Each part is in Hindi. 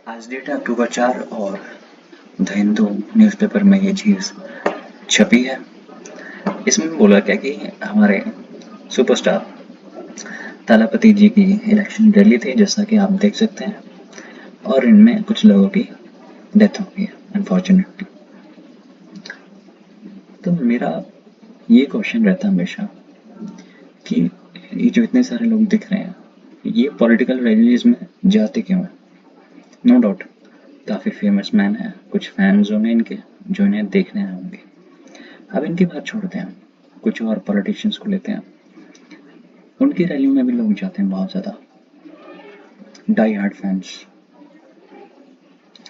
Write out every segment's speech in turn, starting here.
आज डेट है अक्टूबर 4 और द हिंदू न्यूज़पेपर में ये चीज़ छपी है। इसमें बोला क्या कि हमारे सुपरस्टार तालापति जी की इलेक्शन रैली थी, जैसा कि आप देख सकते हैं, और इनमें कुछ लोगों की डेथ हो गई है अनफॉर्चुनेटली। तो मेरा ये क्वेश्चन रहता है हमेशा कि ये जो इतने सारे लोग दिख रहे हैं, ये पॉलिटिकल रैलीज में जाते क्यों हैं? नो डाउट काफ़ी फेमस मैन है, कुछ फैंस होंगे इनके जो इन्हें देखने आए होंगे। अब इनकी बात छोड़ते हैं, कुछ और पॉलिटिशियंस को लेते हैं। उनकी रैली में भी लोग जाते हैं बहुत ज़्यादा, डाई हार्ड फैंस।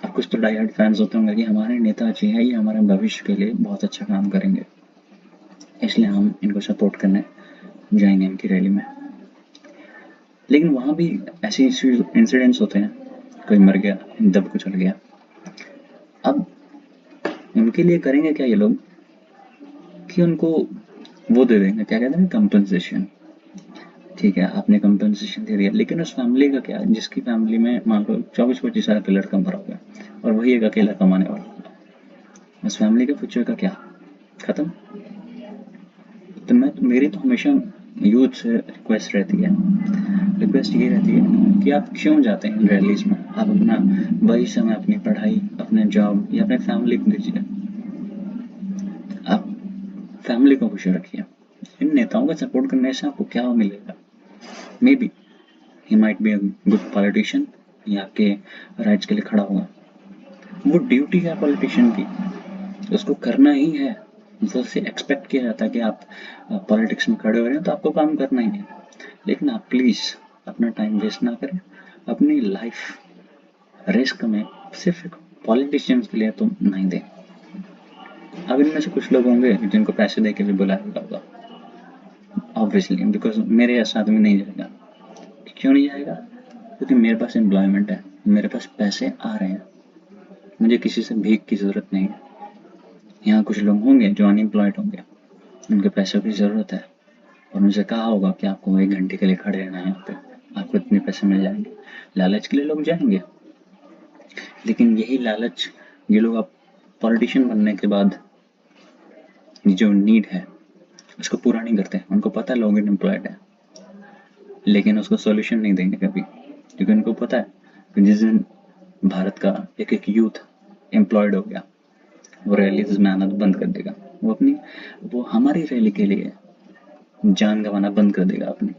अब कुछ तो डाई हार्ड फैंस होते होंगे कि हमारे नेताजी हैं, ये हमारे भविष्य के लिए बहुत अच्छा काम करेंगे, इसलिए हम इनको सपोर्ट करने जाएंगे इनकी रैली में। लेकिन वहाँ भी ऐसे इंसिडेंट्स होते हैं, कोई मर गया, दब कुचल गया। अब उनके लिए करेंगे क्या ये लोग कि उनको वो दे देंगे, क्या कहते हैं, कंपनसेशन। ठीक है, आपने कंपनसेशन दे दिया, लेकिन उस फैमिली का क्या, जिसकी फैमिली में मान लो 24-25 साल का लड़का मरा हुआ है और वही एक अकेला कमाने वाला होगा, उस फैमिली के फ्यूचर का क्या? खत्म। तो मेरी तो हमेशा यूथ से रिक्वेस्ट ये रहती है कि आप क्यों जाते हैं रैलीज में? आप अपना वही समय अपनी पढ़ाई, अपने जॉब या अपने फैमिली को दीजिए। आप फैमिली को खुश रखिए। इन नेताओं का सपोर्ट करने से आपको क्या मिलेगा? May be he might be a good politician, ये आपके राइट्स के लिए खड़ा होगा। वो ड्यूटी है पॉलिटिशियन की, उसको करना ही है। उससे एक्सपेक्ट किया जाता है कि आप पॉलिटिक्स में खड़े हो रहे हैं तो आपको काम करना ही है। लेकिन आप प्लीज़ अपना टाइम वेस्ट ना करें, अपनी लाइफ रिस्क में सिर्फ एक पॉलिटिशियंस के लिए तो नहीं दें। अब इनमें से कुछ लोग होंगे जिनको पैसे दे के भी बुलाया होगा, ऑब्वियसली, बिकॉज मेरे साथ में नहीं जाएगा। क्यों नहीं जाएगा? क्योंकि मेरे पास एम्प्लॉयमेंट है, मेरे पास पैसे आ रहे हैं, मुझे किसी से भीख की ज़रूरत नहीं है। यहाँ कुछ लोग होंगे जो अनएम्प्लॉयड होंगे, उनके पैसों की ज़रूरत है, और उनसे कहा होगा कि आपको 1 घंटे के लिए खड़े रहना है यहाँ पे, आपको इतने पैसे मिल जाएंगे। लालच के लिए लोग जाएंगे, लेकिन यही लालच ये लोग अब पॉलिटिशियन बनने के बाद जो नीड है उसको पूरा नहीं करते। उनको पता है लोग अनएम्प्लॉयड है, लेकिन उसको सॉल्यूशन नहीं देंगे कभी, क्योंकि उनको पता है कि जिस दिन भारत का एक एक यूथ एम्प्लॉयड हो गया, वो रैलीज में आना बंद कर देगा। वो हमारी रैली के लिए जान गंवाना बंद कर देगा अपनी।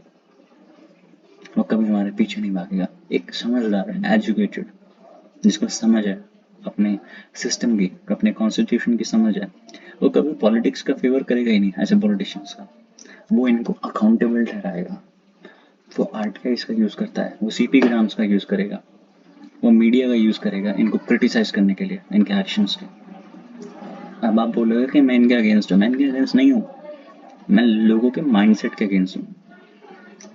वो कभी हमारे पीछे नहीं भागेगा। एक समझदार है, एजुकेटेड, जिसको समझ है अपने सिस्टम की, अपने कॉन्स्टिट्यूशन की समझ है, वो कभी पॉलिटिक्स का फेवर करेगा ही नहीं एज ए पॉलिटिशियंस का। वो इनको अकाउंटेबल ठहराएगा। वो आरटीआई का यूज करता है, वो सीपी ग्राम्स का यूज करेगा, वो मीडिया का यूज करेगा इनको क्रिटिसाइज करने के लिए, इनके एक्शंस के। अब आप बोलोगे कि मैं इनके अगेंस्ट हूँ, मैं इनके अगेंस्ट नहीं हूँ, मैं लोगों के माइंडसेट के अगेंस्ट हूँ।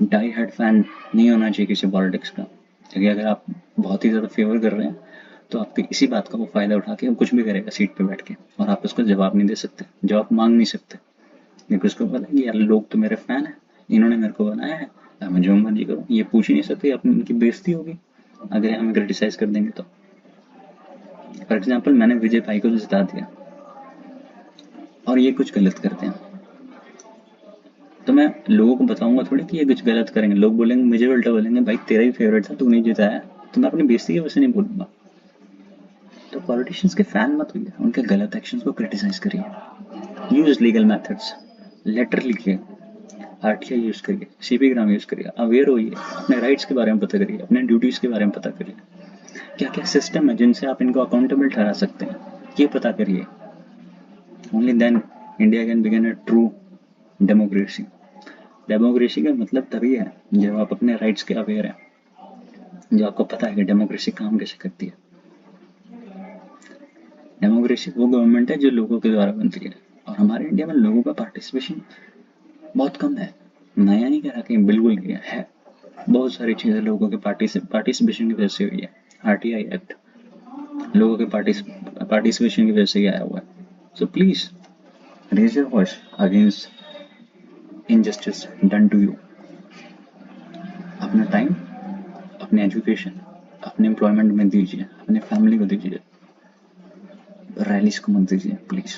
डाई हार्ड फैन नहीं होना चाहिए किसी पॉलिटिक्स का, क्योंकि अगर आप बहुत ही ज़्यादा फेवर कर रहे हैं तो आपकी इसी बात का वो फ़ायदा उठा के वो कुछ भी करेगा सीट पे बैठ के, और आप उसको जवाब नहीं दे सकते, जवाब मांग नहीं सकते, क्योंकि उसको पता है कि यार लोग तो मेरे फ़ैन हैं, इन्होंने मेरे को बनाया है, अब मैं जो मर्जी करूँ। ये पूछ ही नहीं सकते, अपनी उनकी बेइज्जती होगी अगर हमें क्रिटिसाइज कर देंगे तो। फॉर एग्जाम्पल, मैंने विजय भाई को जिता दिया और ये कुछ गलत करते हैं, तो मैं लोगों को बताऊंगा थोड़ी कि ये कुछ गलत करेंगे। लोग बोलेंगे, मुझे उल्टा बोलेंगे, भाई तेरा ही फेवरेट था, तू नहीं जिताया, तो मैं अपनी बेइज्जती की वजह से नहीं बोलूंगा। तो पॉलिटिशियंस के फैन मत होइए, उनके गलत एक्शंस को क्रिटिसाइज करिए। यूज लीगल मेथड्स, लेटर लिखिए, आरटीआई यूज करिए, सीपी ग्राम यूज करिए, अवेयर होइए, अपने राइट्स के बारे में पता करिए, अपने ड्यूटीज के बारे में पता करिए, क्या क्या सिस्टम है जिनसे आप इनको अकाउंटेबल ठहरा सकते हैं, ये पता करिए। Only then India can begin a true democracy. Democracy का मतलब तभी है जब आप अपने राइट्स के अवेयर हैं, जब आपको पता है कि डेमोक्रेसी काम कैसे करती है। डेमोक्रेसी वो गवर्नमेंट है जो लोगों के द्वारा बनती है, और हमारे इंडिया में लोगों का पार्टिसिपेशन बहुत कम है। मैं ये नहीं कह रहा कि बिल्कुल नहीं है, बहुत सारी चीज़ें लोगों के पार्टिसिपेशन की वजह से हुई है। आरटीआई एक्ट लोगों के पार्टिसिपेशन की वजह से ही आया हुआ है। So please raise your voice against injustice done to you. अपना टाइम, अपने एजुकेशन, अपने एम्प्लॉयमेंट में दीजिए, अपने फैमिली को दीजिए, रैलीज को मत दीजिए प्लीज़।